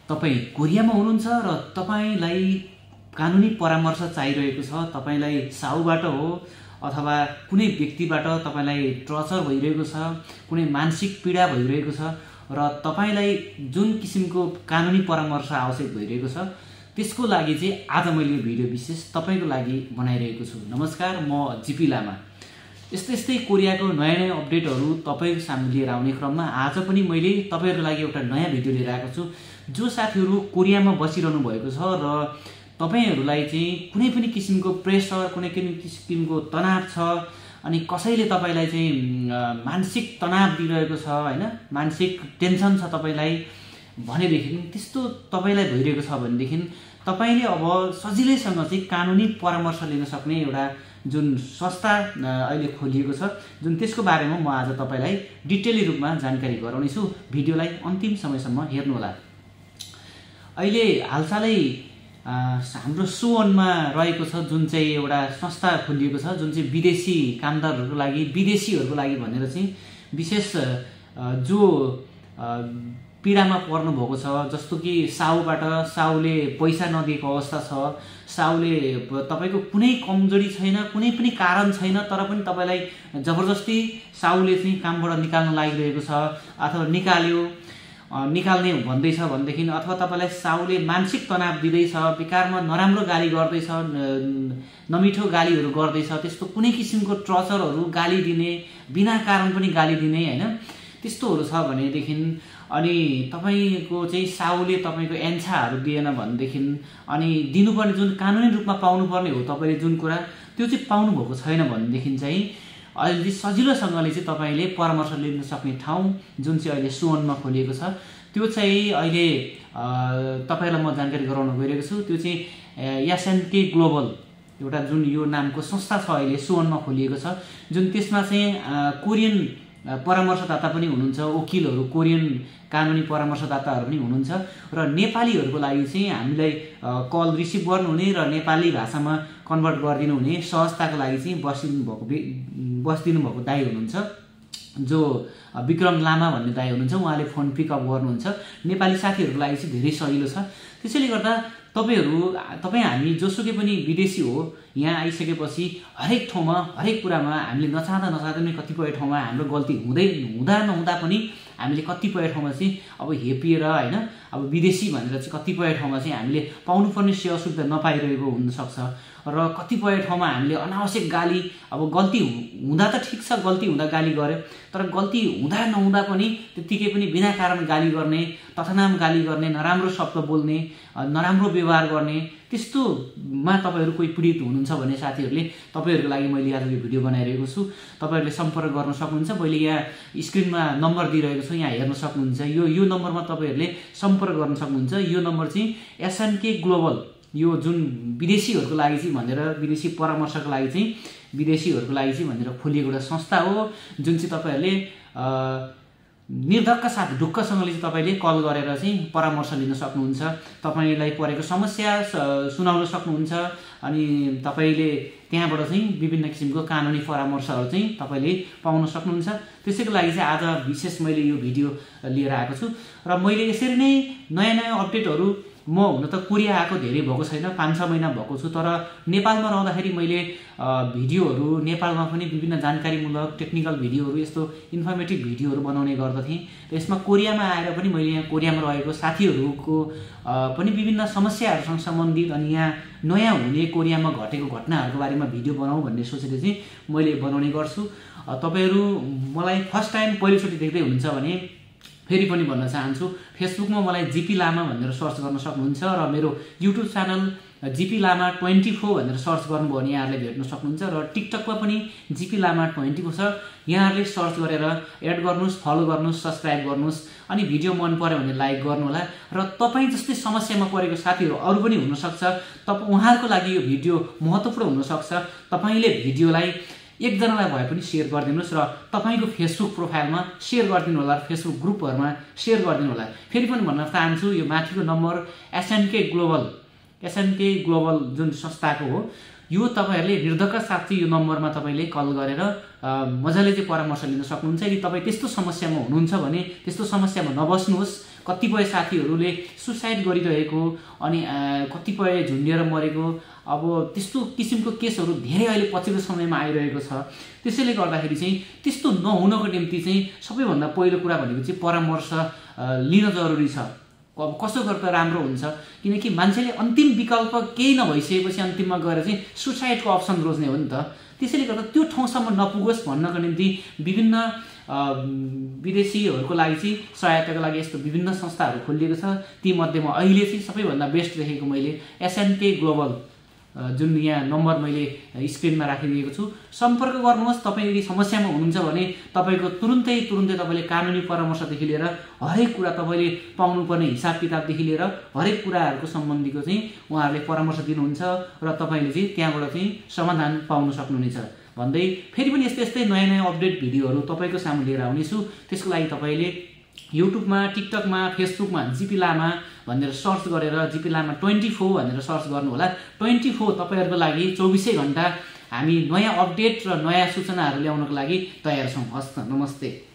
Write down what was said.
तपाई कोरियामा हुनुहुन्छ र तपाईलाई कानुनी परामर्श चाहिरहेको छ, तपाईलाई साउबाट हो अथवा कुनै व्यक्तिबाट तपाईलाई टर्चर भइरहेको छ, कुनै मानसिक पीडा भइरहेको छ र तपाईलाई जुन किसिमको कानुनी परामर्श आवश्यक भइरहेको छ त्यसको लागि चाहिँ आज मैले भिडियो विशेष तपाईको लागि बनाइरहेको छु। नमस्कार, म जीपी लामा। यस्तै कोरियाको नयाँ अपडेटहरु तपाईको सामु लिएर आउने क्रममा आज पनि मैले तपाईहरुको लागि एउटा नयाँ भिडियो लिएर आएको छु। जो साथीहरु कोरियामा बसिरहनु भएको छ र तपाईहरुलाई चाहिँ कुनै पनि किसिमको प्रेसर, कुनै पनि किसिमको तनाव छ अनि कसैले तपाईलाई चाहिँ मानसिक तनाव दिइरहेको छ हैन, मानसिक टेन्सन छ तपाईलाई भनेदेखि, त्यस्तो तपाईलाई भइरहेको छ भनेदेखि तपाईले अब सजिलैसँग चाहिँ कानुनी परामर्श लिन सक्ने एउटा जुन संस्था अहिले खोलिएको छ, जुन त्यसको बारेमा म आज तपाईलाई डिटेली रूपमा जानकारी गराउने छु। भिडियोलाई अन्तिम समयसम्म हेर्नु होला। अहिले हालसालै हाम्रो सुवनमा रहेको छ जुन चाहिँ एउटा संस्था खोलिएको छ, जुन चाहिँ विदेशी कामदारहरुको लागि, विदेशीहरुको लागि भनेर चाहिँ विशेष जो पीडामा पर्नु भएको छ, जस्तो कि साउले पैसा नदिएको अवस्था छ, साउले तपाईको कुनै कमजोरी छैन, कुनै पनि कारण छैन, तर पनि तपाईलाई जबरजस्ती साउले चाहिँ कामबाट निकाल्न लागिरहेको छ अथवा निकाल्ने भन्दैछ भनेदेखि, अथवा तपाईलाई साउले मानसिक तनाव दिँदैछ, बेकारमा नराम्रो गाली गर्दैछ, नमिठो गालीहरू गर्दैछ, त्यस्तो कुनै किसिमको टर्चरहरू, गाली दिने, बिना कारण पनि गाली दिने हैन, त्यस्तोहरू छ भनेदेखि, अनि तपाईको चाहिँ साउले तपाईको एन्साहरू दिएन भनेदेखि, अनि दिनुपर्ने जुन कानुनी रूपमा पाउनुपर्ने हो तपाईले जुन कुरा त्यो चाहिँ पाउनु भएको छैन भनेदेखि चाहिँ अहिले सजिलोसँगले चाहिँ तपाईले परामर्श लिन सक्ने ठाउँ जुन चाहिँ अहिले सुवनमा खोलिएको छ, त्यो चाहिँ अहिले तपाईलाई म जानकारी गराउन गइरहेको छु। त्यो चाहिँ एसएनके ग्लोबल एउटा जुन यो नामको संस्था छ अहिले सुवनमा खोलिएको छ, जुन त्यसमा चाहिँ कोरियन परामर्शदाता पनि हुनुहुन्छ, वकिलहरू, कोरियन कानुनी परामर्शदाताहरू पनि हुनुहुन्छ र नेपालीहरूको लागि चाहिँ हामीलाई कल रिसिभ गर्नुहुने र नेपाली भाषामा कन्भर्ट गरिदिनु हुने सहजताको लागि चाहिँ बसिदिनु भएको दाइ हुनुहुन्छ, जो विक्रम लामा भन्ने दाइ हुनुहुन्छ। उहाँले फोन पिकअप गर्नुहुन्छ। नेपाली साथीहरूको लागि चाहिँ धेरै सजिलो छ। त्यसैले गर्दा तपाईँ हामी जोसुकै पनि विदेशी हो, यहाँ आइसकेपछि हरेक ठाउँमा, हरेक कुरामा हामीले नचाहँदा पनि कतिपय ठाउँमा हाम्रो गल्ती हुँदा नहुँदा पनि हामीले कतिपय ठाउँमा चाहिँ अब हेपिएर हैन, अब विदेशी भनेर चाहिँ कतिपय ठाउँमा चाहिँ हामीले पाउनुपर्ने सेवा सुविधा नपाइरहेको हुनसक्छ र कतिपय ठाउँमा हामीले अनावश्यक गाली, अब गल्ती हुँदा त ठिक छ, गल्ती हुँदा गाली गर्यो, तर गल्ती हुँदा नहुँदा पनि त्यतिकै पनि बिना कारण गाली गर्ने, तथानाम गाली गर्ने, नराम्रो शब्द बोल्ने, नराम्रो व्यवहार गर्ने, त्यस्तोमा तपाईहरु कोही पीडित हुनुहुन्छ भने साथीहरुले तपाईहरुको लागि मैले आज यो भिडियो बनाइरहेको छु। तपाईहरुले सम्पर्क गर्न सक्नुहुन्छ। मैले यहाँ स्क्रिनमा नम्बर दिइरहेको छु, यहाँ हेर्न सक्नुहुन्छ। यो नम्बरमा तपाईहरुले सम्पर्क गर्न सक्नुहुन्छ। यो नम्बर चाहिँ एसएनके ग्लोबल, यो जुन विदेशीहरुको लागि चाहिँ भनेर, विदेशी परामर्शको लागि चाहिँ, विदेशीहरुको लागि चाहिँ भनेर खोलिएको एउटा संस्था हो, जुन चाहिँ तपाईहरुले निर्धक्क साथ ढुक्कसँगले चाहिँ तपाईले कल गरेर चाहिँ परामर्श लिन सक्नुहुन्छ। तपाईलाई परेको समस्या सुनाउन सक्नुहुन्छ अनि तपाईले त्यहाँबाट चाहिँ विभिन्न किसिमको कानुनी परामर्शहरू चाहिँ तपाईले पाउन सक्नुहुन्छ। त्यसैको लागि चाहिँ आज विशेष मैले यो भिडियो लिएर आएको छु र मैले यसरी नै नयाँ अपडेटहरू, म हुन त कोरिया आएको धेरै भएको छैन, 5-6 महिना भएको छु, तर नेपालमा रहँदाखेरि मैले भिडियोहरू नेपालमा पनि विभिन्न जानकारीमूलक टेक्निकल भिडियोहरू, यस्तो इन्फर्मेटिभ भिडियोहरू बनाउने गर्दथेँ र यसमा कोरियामा आएर पनि मैले यहाँ कोरियामा रहेको साथीहरूको पनि विभिन्न समस्याहरूसँग सम्बन्धित अनि यहाँ नयाँ हुने कोरियामा घटेको घटनाहरूको बारेमा भिडियो बनाऊ भन्ने सोचेर चाहिँ मैले बनाउने गर्छु। तपाईहरु मलाई फर्स्ट टाइम पहिलोचोटि देख्दै हुनुहुन्छ भने फेरि पनि भन्न चाहन्छु, फेसबुकमा मलाई जीपी लामा भनेर सर्च गर्न सक्नुहुन्छ र मेरो युट्युब च्यानल जीपी लामा 24 भनेर सर्च गर्नुभयो भने यहाँहरूले भेट्न सक्नुहुन्छ र टिकटकमा पनि जीपी लामा 24 छ। यहाँहरूले सर्च गरेर एड गर्नुस्, फलो गर्नुस्, सब्स्क्राइब गर्नुस् अनि भिडियो मन पर्यो भने लाइक गर्नु होला। र तपाईँ जस्तै समस्यामा परेको साथीहरू अरू पनि हुन सक्छ, उहाँहरूको लागि यो भिडियो महत्त्वपूर्ण हुन सक्छ। तपाईले भिडियोलाई एकजनालाई भए पनि शेयर गरिदिनुस् र तपाईको फेसबुक प्रोफाइलमा शेयर गरिदिनु होला, फेसबुक ग्रुपहरुमा शेयर गरिदिनु होला। फेरि पनि भन्न चाहन्छु, यो माथिको नम्बर एसएनके ग्लोबल जुन संस्थाको हो, यो तपाईहरुले निर्धक्क साथ यो नम्बरमा तपाईले कल गरेर मजाले चाहिँ परामर्श लिन सक्नुहुन्छ। यदि तपाई त्यस्तो समस्यामा हुनुहुन्छ भने त्यस्तो समस्यामा नबस्नुहोस्, कतिपय साथीहरूले सुसाइड गरिरहेको अनि कतिपय झुन्डिएर मरेको अब त्यस्तो किसिमको केसहरू धेरै अहिले पछिल्लो समयमा आइरहेको छ। त्यसैले गर्दाखेरि चाहिँ त्यस्तो नहुनको निम्ति चाहिँ सबैभन्दा पहिलो कुरा भनेको चाहिँ परामर्श लिन जरुरी छ। अब कसो गर्दा राम्रो हुन्छ, किनकि मान्छेले अन्तिम विकल्प केही नभइसकेपछि अन्तिममा गएर चाहिँ सुसाइडको अप्सन रोज्ने हो नि त। त्यसैले गर्दा त्यो ठाउँसम्म नपुगोस् भन्नको निम्ति विभिन्न विदेशीहरूको लागि चाहिँ सहायताको लागि यस्तो विभिन्न संस्थाहरू खोलिएको छ। ती मध्येमा अहिले चाहिँ सबैभन्दा बेस्ट देखेको मैले एसएनके ग्लोबल, जुन यहाँ नम्बर मैले स्क्रिनमा राखिदिएको छु, सम्पर्क गर्नुहोस्। तपाईँ यदि समस्यामा हुनुहुन्छ भने तपाईँको तुरुन्तै तपाईँले कानुनी परामर्शदेखि लिएर हरेक कुरा तपाईँले पाउनुपर्ने हिसाब किताबदेखि लिएर हरेक कुराहरूको सम्बन्धीको चाहिँ उहाँहरूले परामर्श दिनुहुन्छ र तपाईँले चाहिँ त्यहाँबाट चाहिँ समाधान पाउन सक्नुहुनेछ भन्दै फेरि पनि यस्तै नयाँ नयाँ अपडेट भिडियोहरू तपाईँको सामु लिएर आउनेछु। त्यसको लागि तपाईँले युट्युबमा, टिकटकमा, फेसबुकमा जिपी लामा भनेर सर्च गरेर जिपी लामा 24 भनेर सर्च गर्नुहोला। 24 तपाईँहरूको लागि 24 घण्टा हामी नयाँ अपडेट र नयाँ सूचनाहरू ल्याउनको लागि तयार छौँ। हस् त, नमस्ते।